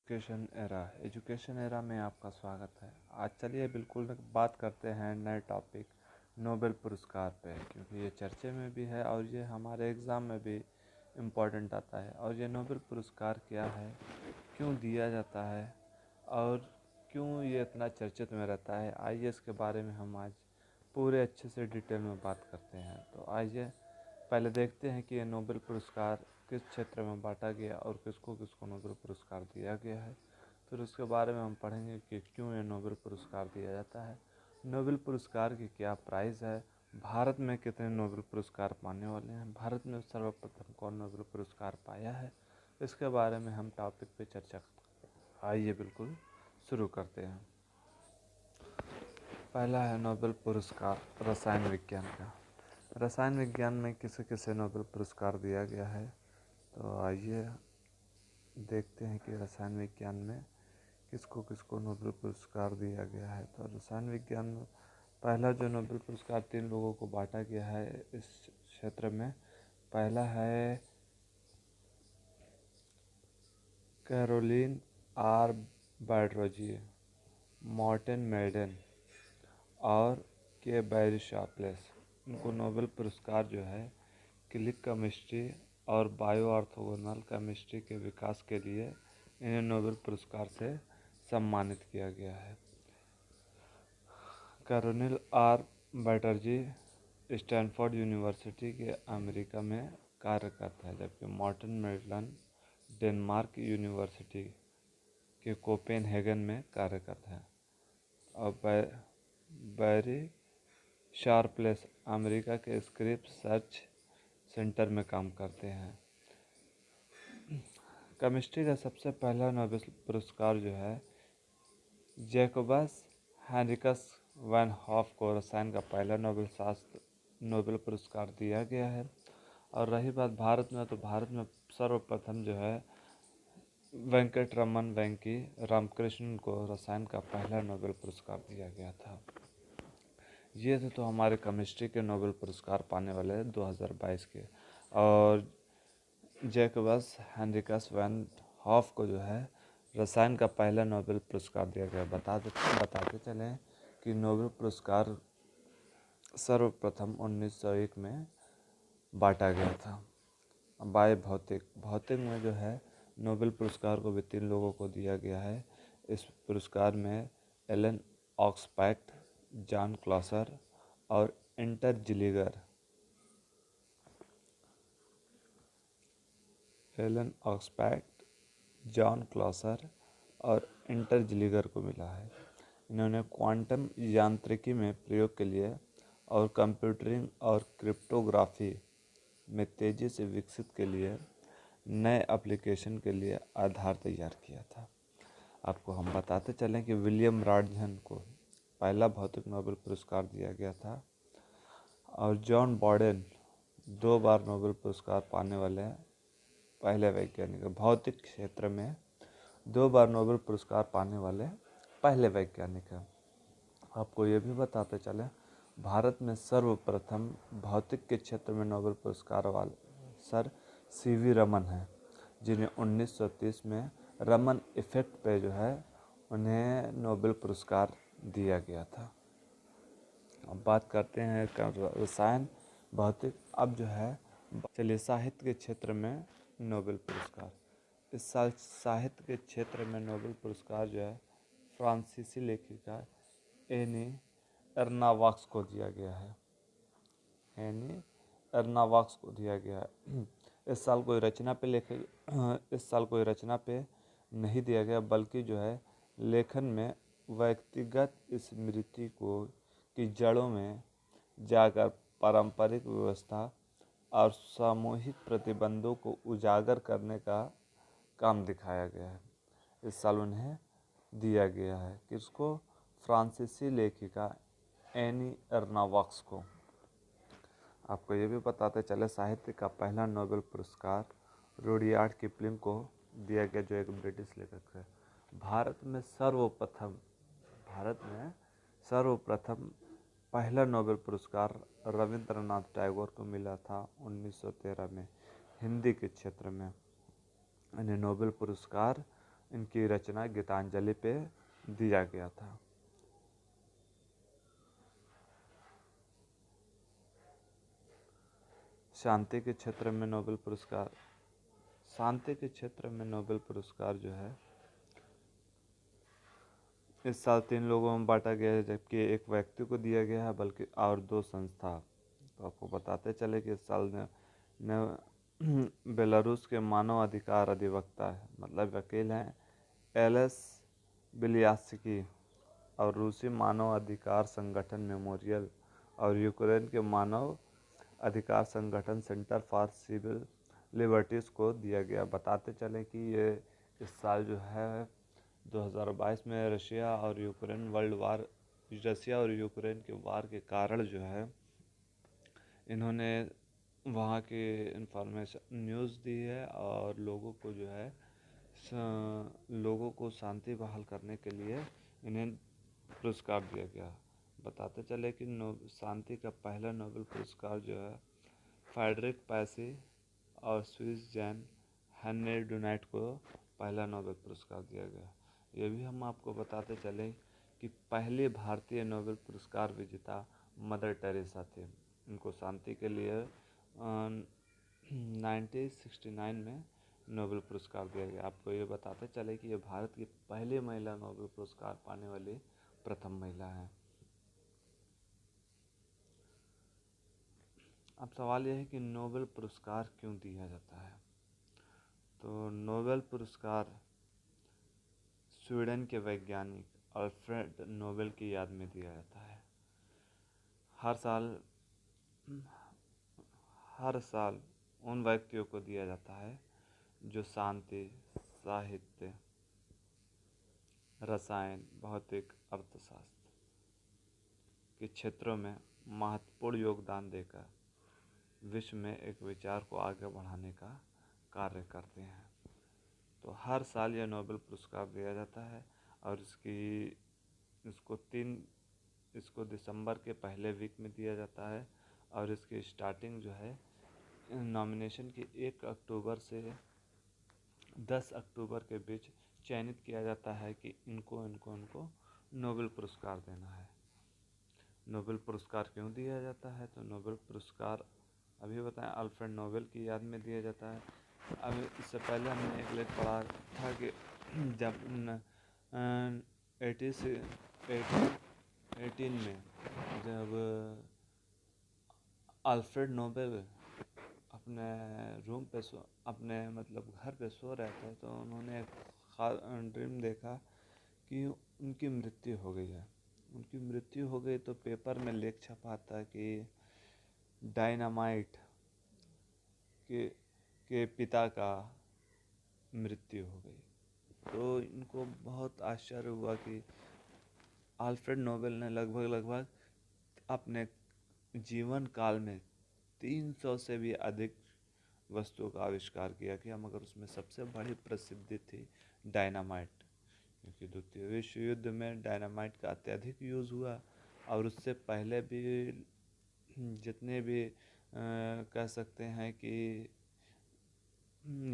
Education era में आपका स्वागत है। आज चलिए बिल्कुल बात करते हैं नए टॉपिक नोबेल पुरस्कार पे, क्योंकि ये चर्चे में भी है और ये हमारे एग्ज़ाम में भी इम्पोर्टेंट आता है। और ये नोबेल पुरस्कार क्या है, क्यों दिया जाता है और क्यों ये इतना चर्चित में रहता है, आइए इसके बारे में हम आज पूरे अच्छे से डिटेल में बात करते हैं। तो आइए पहले देखते हैं कि ये नोबेल पुरस्कार किस क्षेत्र में बांटा गया और किसको किसको नोबेल पुरस्कार दिया गया है। फिर उसके बारे में हम पढ़ेंगे कि क्यों ये नोबेल पुरस्कार दिया जाता है, नोबेल पुरस्कार की क्या प्राइस है, भारत में कितने नोबेल पुरस्कार पाने वाले हैं, भारत में सर्वप्रथम कौन नोबेल पुरस्कार पाया है, इसके बारे में हम टॉपिक पे चर्चा आइए बिल्कुल शुरू करते हैं। पहला है नोबेल पुरस्कार रसायन विज्ञान का। रसायन विज्ञान में किसे किसे नोबेल पुरस्कार दिया गया है, तो आइए देखते हैं कि रसायन विज्ञान में किसको किसको नोबेल पुरस्कार दिया गया है। तो रसायन विज्ञान में पहला जो नोबेल पुरस्कार 3 लोगों को बांटा गया है इस क्षेत्र में, पहला है कैरोलिन आर बैड्रोजी, मॉर्टेन मेल्डन और के बैरी शार्पलेस। इनको नोबेल पुरस्कार जो है क्लिक केमिस्ट्री और बायो ऑर्थोगोनल केमिस्ट्री के विकास के लिए इन्हें नोबेल पुरस्कार से सम्मानित किया गया है। कैरोलिन आर बैटर्जी स्टैनफोर्ड यूनिवर्सिटी के अमेरिका में कार्य करता है, जबकि मॉर्टन मेल्टन डेनमार्क यूनिवर्सिटी के कोपेनहेगन में कार्य करता है। और बैरी शार्पलेस अमेरिका के स्क्रिप्स सर्च सेंटर में काम करते हैं। केमिस्ट्री का सबसे पहला नोबेल पुरस्कार जो है जैकोबस हेनरिकस वैन हॉफ को रसायन का पहला नोबेल पुरस्कार दिया गया है। और रही बात भारत में, तो भारत में सर्वप्रथम जो है वेंकटरमन वेंकी रामकृष्णन को रसायन का पहला नोबेल पुरस्कार दिया गया था। ये थे तो हमारे केमिस्ट्री के नोबेल पुरस्कार पाने वाले 2022 के। और जैकोबस हेनरिकस वैन हॉफ को जो है रसायन का पहला नोबेल पुरस्कार दिया गया। बताते चलें कि नोबेल पुरस्कार सर्वप्रथम 1901 में बांटा गया था। बाय भौतिक में जो है नोबेल पुरस्कार को भी 3 लोगों को दिया गया है। इस पुरस्कार में एलन ऑक्सपैक्ट, जॉन क्लॉसर और इंटर जिलिगर एलन ऑक्सपैक्ट, जॉन क्लॉसर और इंटर जिलिगर को मिला है। इन्होंने क्वांटम यांत्रिकी में प्रयोग के लिए और कंप्यूटरिंग और क्रिप्टोग्राफी में तेज़ी से विकसित के लिए नए एप्लीकेशन के लिए आधार तैयार किया था। आपको हम बताते चलें कि विलियम रॉन्टगन को पहला भौतिक नोबेल पुरस्कार दिया गया था। और जॉन बॉडेन 2 बार नोबेल पुरस्कार पाने वाले पहले वैज्ञानिक, भौतिक क्षेत्र में 2 बार नोबेल पुरस्कार पाने वाले पहले वैज्ञानिक हैं। आपको ये भी बताते चलें भारत में सर्वप्रथम भौतिक के क्षेत्र में नोबेल पुरस्कार वाले सर सीवी रमन हैं, जिन्हें 1930 में रमन इफेक्ट पे जो है उन्हें नोबेल पुरस्कार दिया गया था। अब बात करते हैं रसायन भौतिक। अब जो है चलिए साहित्य के क्षेत्र में नोबेल पुरस्कार। इस साल साहित्य के क्षेत्र में नोबेल पुरस्कार जो है फ्रांसीसी लेखिका एनी एर्नावाक्स को दिया गया है। एनी एर्नावाक्स को दिया गया है। इस साल कोई रचना पे नहीं दिया गया, बल्कि जो है लेखन में व्यक्तिगत स्मृति की जड़ों में जाकर पारंपरिक व्यवस्था और सामूहिक प्रतिबंधों को उजागर करने का काम दिखाया गया है। इस साल उन्हें दिया गया है किसको? फ्रांसीसी लेखिका एनी एर्नावाक्स को। आपको ये भी बताते चले साहित्य का पहला नोबेल पुरस्कार रुडयार्ड किपलिंग को दिया गया, जो एक ब्रिटिश लेखक है। भारत में सर्वप्रथम पहला नोबेल पुरस्कार रविंद्रनाथ टैगोर को मिला था 1913 में हिंदी के क्षेत्र में। इन्हें नोबेल पुरस्कार इनकी रचना गीतांजलि पे दिया गया था। शांति के क्षेत्र में नोबेल पुरस्कार, शांति के क्षेत्र में नोबेल पुरस्कार जो है इस साल 3 लोगों में बांटा गया है, जबकि एक व्यक्ति को दिया गया है बल्कि और 2 संस्था। तो आपको बताते चले कि इस साल ने बेलारूस के मानव अधिकार अधिवक्ता है, मतलब वकील हैं, एलेस बिलियास्की, और रूसी मानव अधिकार संगठन मेमोरियल और यूक्रेन के मानव अधिकार संगठन सेंटर फॉर सिविल लिबर्टीज़ को दिया गया। बताते चले कि ये इस साल जो है 2022 में रशिया और यूक्रेन के वार के कारण जो है इन्होंने वहाँ की इंफॉर्मेशन न्यूज़ दी है और लोगों को जो है लोगों को शांति बहाल करने के लिए इन्हें पुरस्कार दिया गया। बताते चले कि शांति का पहला नोबेल पुरस्कार जो है फ्रेडरिक पैसी और स्विस जैन हेनरी डुनाइट को पहला नोबेल पुरस्कार दिया गया। ये भी हम आपको बताते चले कि पहले भारतीय नोबेल पुरस्कार विजेता मदर टेरेसा थे। इनको शांति के लिए 1969 में नोबेल पुरस्कार दिया गया। आपको ये बताते चले कि ये भारत की पहली महिला नोबेल पुरस्कार पाने वाली प्रथम महिला है। अब सवाल यह है कि नोबेल पुरस्कार क्यों दिया जाता है। तो नोबेल पुरस्कार स्वीडन के वैज्ञानिक अल्फ्रेड नोबेल की याद में दिया जाता है। हर साल उन व्यक्तियों को दिया जाता है जो शांति, साहित्य, रसायन, भौतिक, अर्थशास्त्र के क्षेत्रों में महत्वपूर्ण योगदान देकर विश्व में एक विचार को आगे बढ़ाने का कार्य करते हैं। तो हर साल यह नोबेल पुरस्कार दिया जाता है और इसको दिसंबर के पहले वीक में दिया जाता है और इसकी स्टार्टिंग जो है नॉमिनेशन की 1 अक्टूबर से 10 अक्टूबर के बीच चयनित किया जाता है कि इनको नोबेल पुरस्कार देना है। नोबेल पुरस्कार क्यों दिया जाता है। तो नोबेल पुरस्कार अभी बताएं अल्फ्रेड नोबेल की याद में दिया जाता है। अभी इससे पहले हमने एक लेख पढ़ा था कि जब 1818 में जब अल्फ्रेड नोबेल अपने अपने मतलब घर पे सो रहे थे तो उन्होंने एक ड्रीम देखा कि उनकी मृत्यु हो गई है। उनकी मृत्यु हो गई तो पेपर में लेख छपा था कि डायनामाइट के पिता का मृत्यु हो गई। तो इनको बहुत आश्चर्य हुआ कि अल्फ्रेड नोबेल ने लगभग अपने जीवन काल में 300 से भी अधिक वस्तुओं का आविष्कार किया कि मगर उसमें सबसे बड़ी प्रसिद्धि थी डायनामाइट, क्योंकि द्वितीय विश्व युद्ध में डायनामाइट का अत्यधिक यूज़ हुआ और उससे पहले भी जितने भी कह सकते हैं कि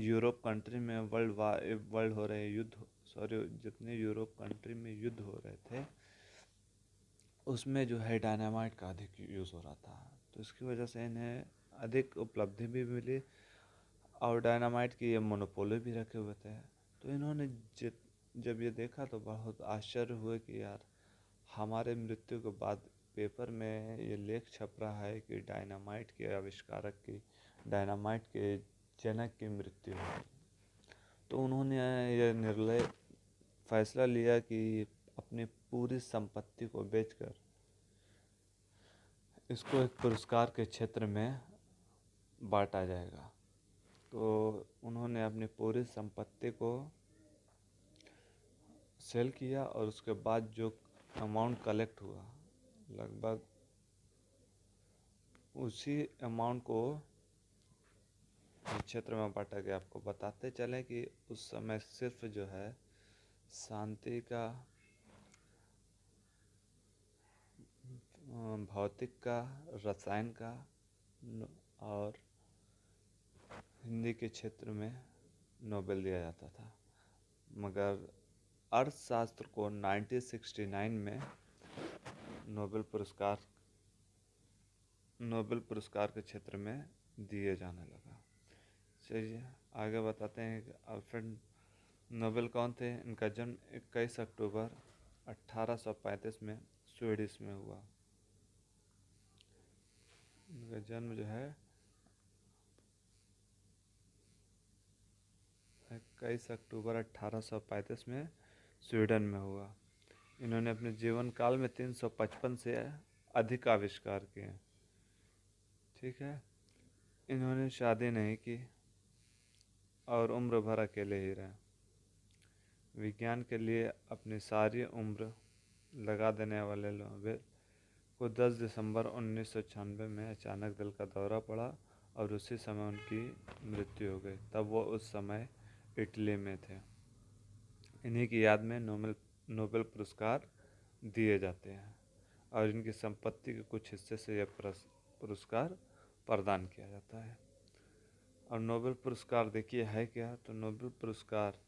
यूरोप कंट्री में वर्ल्ड हो रहे जितने यूरोप कंट्री में युद्ध हो रहे थे उसमें जो है डायनामाइट का अधिक यूज़ हो रहा था। तो इसकी वजह से इन्हें अधिक उपलब्धि भी मिली और डायनामाइट की ये मोनोपोली भी रखे हुए थे। तो इन्होंने जब ये देखा तो बहुत आश्चर्य हुए कि यार हमारे मृत्यु के बाद पेपर में ये लेख छप रहा है कि डायनामाइट के आविष्कारक की, डायनामाइट के जनक की मृत्यु हुई। तो उन्होंने ये फैसला लिया कि अपनी पूरी संपत्ति को बेचकर इसको एक पुरस्कार के क्षेत्र में बांटा जाएगा। तो उन्होंने अपनी पूरी संपत्ति को सेल किया और उसके बाद जो अमाउंट कलेक्ट हुआ लगभग उसी अमाउंट को क्षेत्र में बांटा गया। आपको बताते चलें कि उस समय सिर्फ जो है शांति का, भौतिक का, रसायन का और हिंदी के क्षेत्र में नोबेल दिया जाता था। मगर अर्थशास्त्र को 1969 में नोबेल पुरस्कार के क्षेत्र में दिए जाने लगा। चलिए आगे बताते हैं कि अल्फ्रेड नोबेल कौन थे। इनका जन्म 21 अक्टूबर 1835 में स्वीडिश में हुआ। इनका जन्म जो है 21 अक्टूबर 1835 में स्वीडन में हुआ। इन्होंने अपने जीवन काल में 355 से अधिक आविष्कार किए। ठीक है। इन्होंने शादी नहीं की और उम्र भर अकेले ही रहे। विज्ञान के लिए अपनी सारी उम्र लगा देने वाले नोबेल को 10 दिसंबर 1996 में अचानक दिल का दौरा पड़ा और उसी समय उनकी मृत्यु हो गई। तब वो उस समय इटली में थे। इन्हीं की याद में नोबेल पुरस्कार दिए जाते हैं और इनकी संपत्ति के कुछ हिस्से से यह पुरस्कार प्रदान किया जाता है। और नोबेल पुरस्कार देखिए है क्या, तो नोबेल पुरस्कार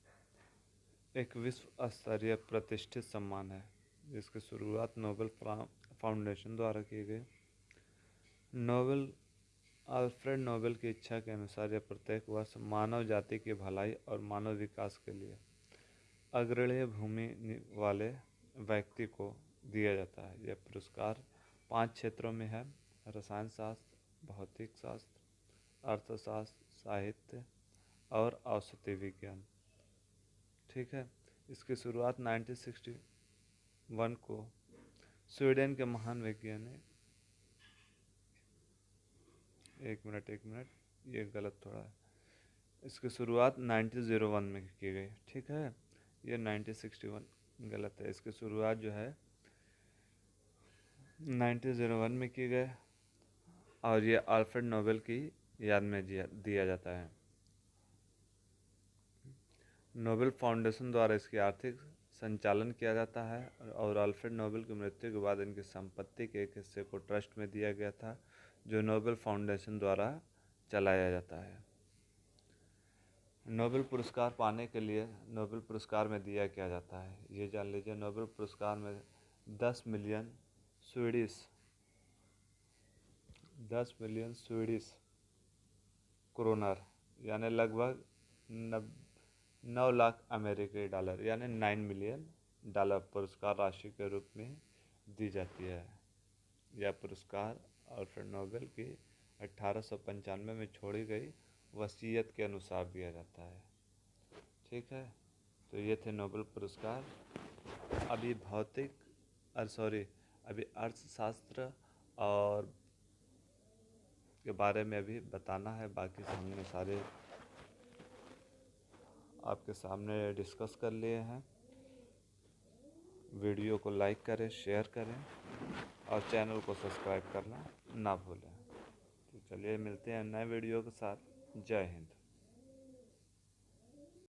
एक विश्व स्तरीय प्रतिष्ठित सम्मान है जिसकी शुरुआत नोबेल फाउंडेशन द्वारा की गई। अल्फ्रेड नोबेल की इच्छा के अनुसार यह प्रत्येक वर्ष मानव जाति की भलाई और मानव विकास के लिए अग्रणी भूमि वाले व्यक्ति को दिया जाता है। यह पुरस्कार 5 क्षेत्रों में है: रसायन शास्त्र, भौतिक शास्त्र, अर्थशास्त्र, साहित्य और औषधि विज्ञान। ठीक है। इसकी शुरुआत 1961 को स्वीडन के महान वैज्ञानिक एक मिनट ये गलत थोड़ा है। इसकी शुरुआत 1901 में की गई। ठीक है। ये 1961 गलत है। इसकी शुरुआत जो है 1901 में की गई और ये अल्फ्रेड नोबेल की याद में दिया जाता है। नोबेल फाउंडेशन द्वारा इसकी आर्थिक संचालन किया जाता है और अल्फ्रेड नोबेल की मृत्यु के बाद इनकी संपत्ति के एक हिस्से को ट्रस्ट में दिया गया था जो नोबेल फाउंडेशन द्वारा चलाया जाता है। नोबेल पुरस्कार पाने के लिए नोबेल पुरस्कार में दिया क्या जाता है ये जान लीजिए। नोबेल पुरस्कार में 10 मिलियन स्वीडिश क्रोनर यानी लगभग 9 लाख अमेरिकी डॉलर यानी $9 मिलियन पुरस्कार राशि के रूप में दी जाती है। यह पुरस्कार अल्फ्रेड नोबेल की 1895 में छोड़ी गई वसीयत के अनुसार दिया जाता है। ठीक है। तो ये थे नोबेल पुरस्कार। अभी अर्थशास्त्र और के बारे में अभी बताना है। बाकी हमने सारे आपके सामने डिस्कस कर लिए हैं। वीडियो को लाइक करें, शेयर करें और चैनल को सब्सक्राइब करना ना भूलें। तो चलिए मिलते हैं नए वीडियो के साथ। जय हिंद।